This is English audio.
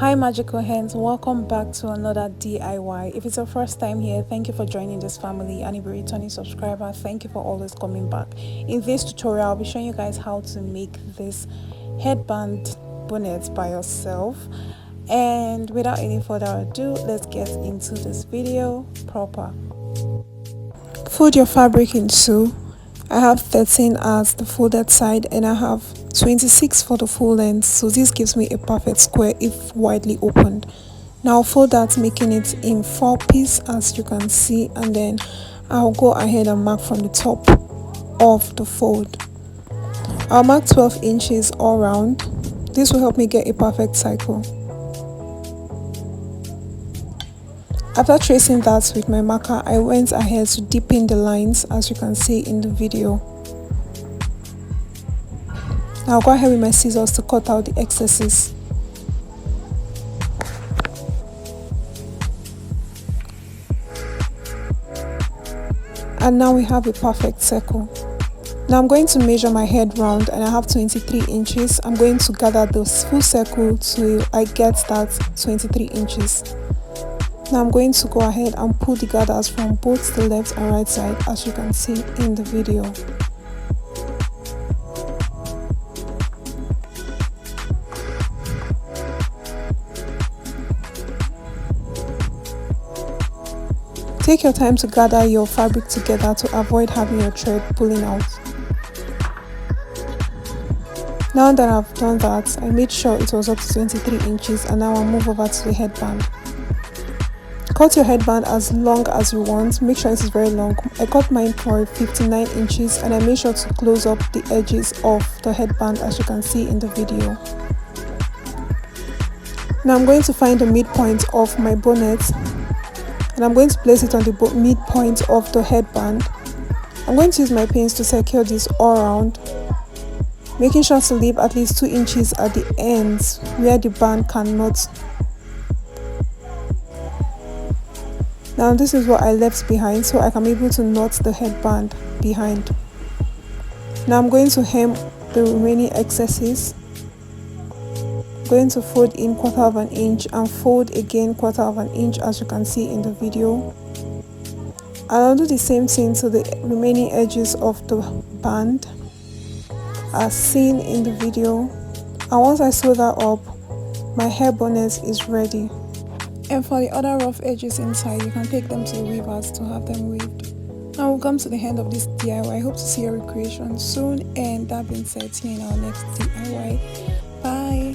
Hi magical hands, welcome back to another DIY. If it's your first time here, thank you for joining this family, and if you're a returning subscriber, thank you for always coming back. In this tutorial, I'll be showing you guys how to make this headband bonnet by yourself. And without any further ado, let's get into this video proper. Fold your fabric in two. I have 13 as the folded side and I have 26 for the full length, so this gives me a perfect square if widely opened. Now fold that, making it in 4 pieces as you can see, and then I'll go ahead and mark from the top of the fold. I'll mark 12 inches all round. This will help me get a perfect cycle. After tracing that with my marker, I went ahead to deepen the lines as you can see in the video. Now I'll go ahead with my scissors to cut out the excesses. And now we have a perfect circle. Now I'm going to measure my head round and I have 23 inches. I'm going to gather the full circle till I get that 23 inches. Now I'm going to go ahead and pull the gathers from both the left and right side as you can see in the video. Take your time to gather your fabric together to avoid having your thread pulling out. Now that I've done that, I made sure it was up to 23 inches and now I'll move over to the headband. Cut your headband as long as you want, make sure it is very long. I cut mine for 59 inches and I made sure to close up the edges of the headband as you can see in the video. Now I'm going to find the midpoint of my bonnet and I'm going to place it on the midpoint of the headband. I'm going to use my pins to secure this all around, making sure to leave at least 2 inches at the ends where the band cannot. Now this is what I left behind so I can be able to knot the headband behind. Now I'm going to hem the remaining excesses. I'm going to fold in 1/4 of an inch and fold again 1/4 of an inch as you can see in the video. I'll do the same thing to the remaining edges of the band as seen in the video. And once I sew that up, my hair bonnet is ready. And for the other rough edges inside, you can take them to the weavers to have them weaved. Now we'll come to the end of this DIY. I hope to see your recreation soon, and that being said, see you in our next DIY. Bye.